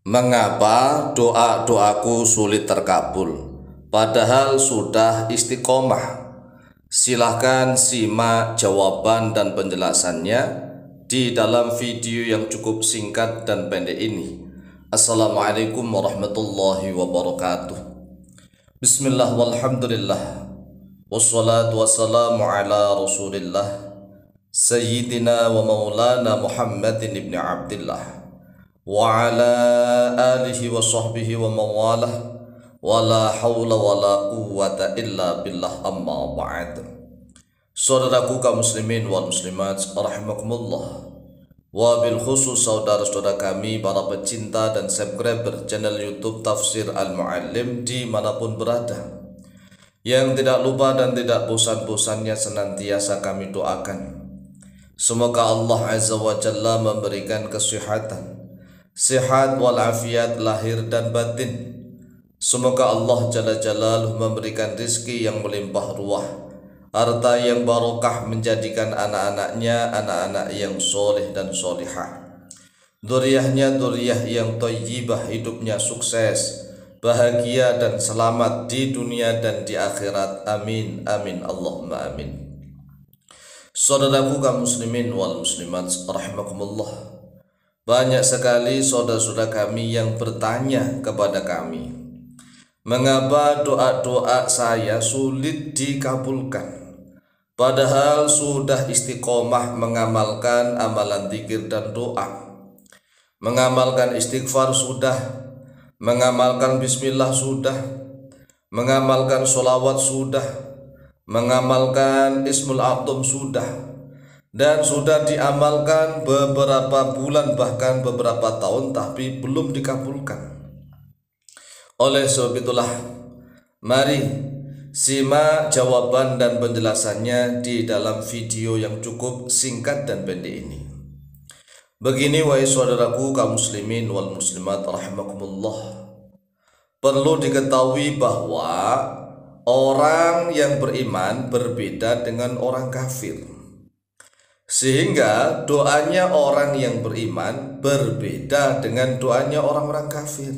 Mengapa doa-doaku sulit terkabul, padahal sudah istiqomah? Silahkan simak jawaban dan penjelasannya di dalam video yang cukup singkat dan pendek ini. Assalamualaikum warahmatullahi wabarakatuh. Bismillah walhamdulillah, wassalatu wassalamu ala rasulillah, Sayyidina wa maulana Muhammadin ibn Abdillah wa ala alihi wa sahbihi wa mawalah, wa la hawla wa la quwwata illa billah, amma ba'd. Saudaraku kaum muslimin wal muslimat rahimakumullah, wa bil khusus saudara-saudara kami para pecinta dan subscriber channel YouTube Tafsir Al-Muallim dimanapun berada, yang tidak lupa dan tidak bosan-bosannya senantiasa kami doakan, semoga Allah Azza wa Jalla memberikan kesehatan, sehat walafiat lahir dan batin. Semoga Allah Jalla Jalaluhu memberikan rizki yang melimpah ruah, harta yang barokah, menjadikan anak-anaknya anak-anak yang soleh dan solihah, dzurriyyahnya dzurriyyah yang thayyibah, hidupnya sukses, bahagia dan selamat di dunia dan di akhirat. Amin amin Allahumma amin. Saudaraku kaum muslimin wal muslimat rahimakumullah, banyak sekali saudara-saudara kami yang bertanya kepada kami, mengapa doa-doa saya sulit dikabulkan, padahal sudah istiqomah mengamalkan amalan zikir dan doa, mengamalkan istighfar sudah, mengamalkan bismillah sudah, mengamalkan sholawat sudah, mengamalkan ismul a'zam sudah, dan sudah diamalkan beberapa bulan bahkan beberapa tahun, tapi belum dikabulkan. Oleh sebab itulah, mari simak jawaban dan penjelasannya di dalam video yang cukup singkat dan pendek ini. Begini wahai saudaraku kaum muslimin wal muslimat rahimakumullah, perlu diketahui bahwa orang yang beriman berbeda dengan orang kafir, sehingga doanya orang yang beriman berbeda dengan doanya orang-orang kafir.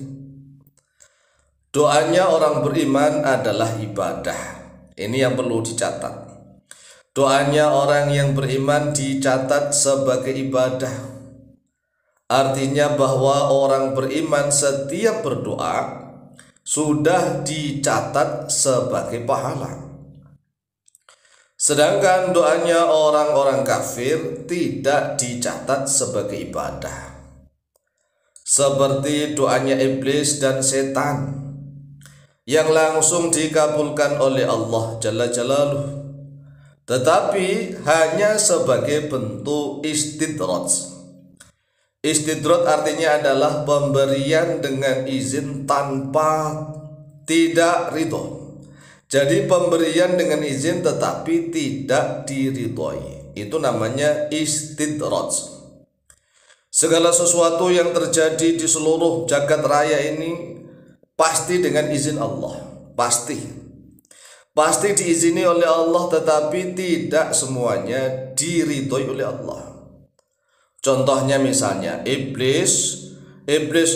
Doanya orang beriman adalah ibadah. Ini yang perlu dicatat. Doanya orang yang beriman dicatat sebagai ibadah. Artinya bahwa orang beriman setiap berdoa sudah dicatat sebagai pahala. Sedangkan doanya orang-orang kafir tidak dicatat sebagai ibadah, seperti doanya iblis dan setan yang langsung dikabulkan oleh Allah Jalla Jalaluhu, tetapi hanya sebagai bentuk istidraj. Istidraj artinya adalah pemberian dengan izin tanpa tidak ridho. Jadi pemberian dengan izin tetapi tidak diridhoi, itu namanya istidraj. Segala sesuatu yang terjadi di seluruh jagat raya ini pasti dengan izin Allah, pasti diizini oleh Allah, tetapi tidak semuanya diridhoi oleh Allah. Contohnya misalnya iblis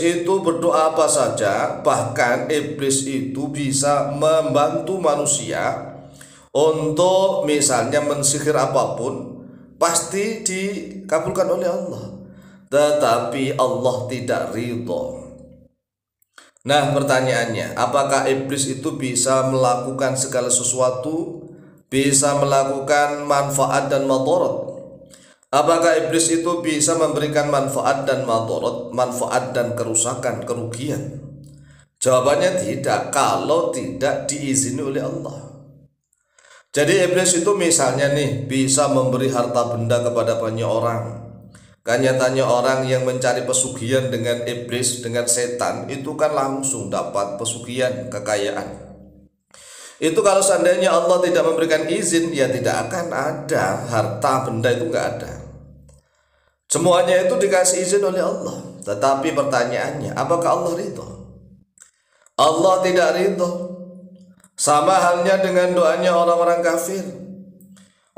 itu berdoa apa saja, bahkan iblis itu bisa membantu manusia untuk misalnya mensihir apapun, pasti dikabulkan oleh Allah, tetapi Allah tidak ridho. Nah pertanyaannya, apakah iblis itu bisa melakukan segala sesuatu, bisa melakukan manfaat dan madarat? Apakah iblis itu bisa memberikan manfaat dan madarat, manfaat dan kerusakan, kerugian? Jawabannya tidak, kalau tidak diizini oleh Allah. Jadi iblis itu misalnya nih bisa memberi harta benda kepada banyak orang. Kan nyatanya orang yang mencari pesugihan dengan iblis, dengan setan, itu kan langsung dapat pesugihan, kekayaan. Itu kalau seandainya Allah tidak memberikan izin, ya tidak akan ada harta benda, itu nggak ada. Semuanya itu dikasih izin oleh Allah. Tetapi pertanyaannya, apakah Allah ridho? Allah tidak ridho. Sama halnya dengan doanya orang-orang kafir.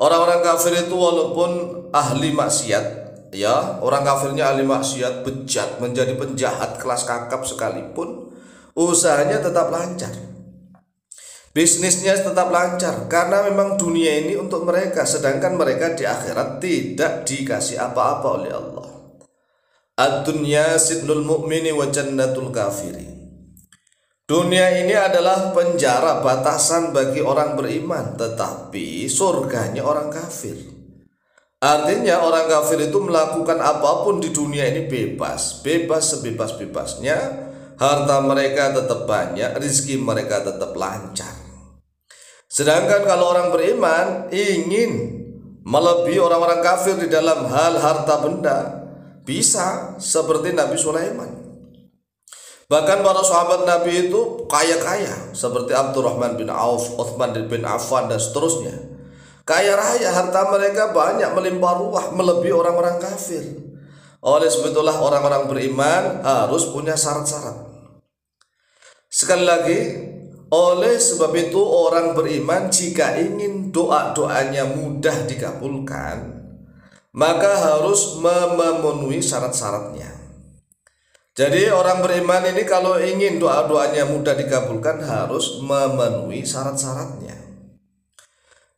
Orang-orang kafir itu walaupun ahli maksiat, Ya, orang kafirnya ahli maksiat, bejat, menjadi penjahat kelas kakap sekalipun, usahanya tetap lancar, bisnisnya tetap lancar, karena memang dunia ini untuk mereka, sedangkan mereka di akhirat tidak dikasih apa-apa oleh Allah. Ad-dunya sijnul mu'mini wa jannatul kafirin. Dunia ini adalah penjara batasan bagi orang beriman, tetapi surganya orang kafir. Artinya orang kafir itu melakukan apapun di dunia ini bebas sebebas-bebasnya, harta mereka tetap banyak, rezeki mereka tetap lancar. Sedangkan kalau orang beriman ingin melebihi orang-orang kafir di dalam hal harta benda, bisa seperti Nabi Sulaiman. Bahkan para sahabat Nabi itu kaya-kaya, seperti Abdurrahman bin Auf, Utsman bin Affan, dan seterusnya. Kaya raya, harta mereka banyak, melimpah ruah, melebihi orang-orang kafir. Oleh sebab itulah orang-orang beriman harus punya syarat-syarat. Sekali lagi, oleh sebab itu orang beriman jika ingin doa-doanya mudah dikabulkan, maka harus memenuhi syarat-syaratnya. Jadi orang beriman ini kalau ingin doa-doanya mudah dikabulkan harus memenuhi syarat-syaratnya.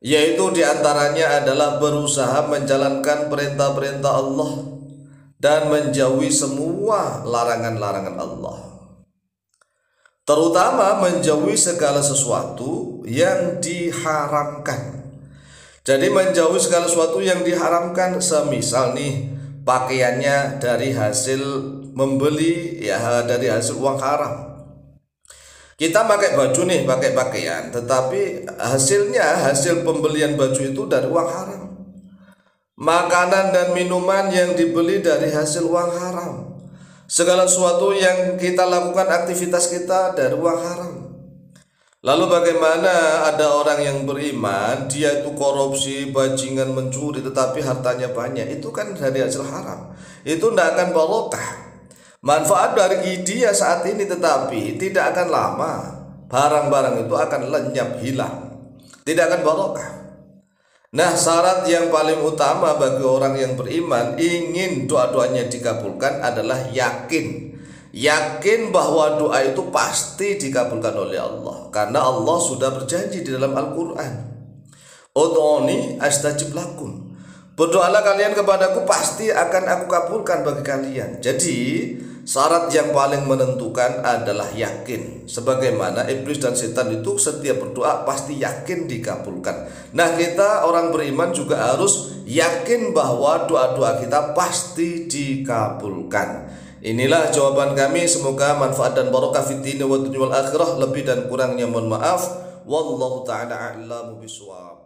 Yaitu diantaranya adalah berusaha menjalankan perintah-perintah Allah dan menjauhi semua larangan-larangan Allah. Terutama menjauhi segala sesuatu yang diharamkan. Jadi menjauhi segala sesuatu yang diharamkan, semisal nih pakaiannya dari hasil membeli, ya dari hasil uang haram. Kita pakai baju nih, pakai pakaian, tetapi hasil pembelian baju itu dari uang haram. Makanan dan minuman yang dibeli dari hasil uang haram. Segala sesuatu yang kita lakukan, aktivitas kita dari uang haram. Lalu bagaimana ada orang yang beriman, dia itu korupsi, bajingan, mencuri, tetapi hartanya banyak, itu kan dari hasil haram. Itu tidak akan barokah. Manfaat dari dia saat ini, tetapi tidak akan lama. Barang-barang itu akan lenyap, hilang, tidak akan barokah. Nah, syarat yang paling utama bagi orang yang beriman ingin doa-doanya dikabulkan adalah yakin bahwa doa itu pasti dikabulkan oleh Allah, karena Allah sudah berjanji di dalam Al-Quran, Ud'uni astajib lakum, berdoalah kalian kepadaku, pasti akan aku kabulkan bagi kalian. Jadi syarat yang paling menentukan adalah yakin. Sebagaimana iblis dan setan itu setiap berdoa pasti yakin dikabulkan. Nah, kita orang beriman juga harus yakin bahwa doa-doa kita pasti dikabulkan. Inilah jawaban kami, semoga manfaat dan barokah fid dini wa dunya wal akhirah. Lebih dan kurangnya mohon maaf. Wallahu ta'ala a'lamu bishawab.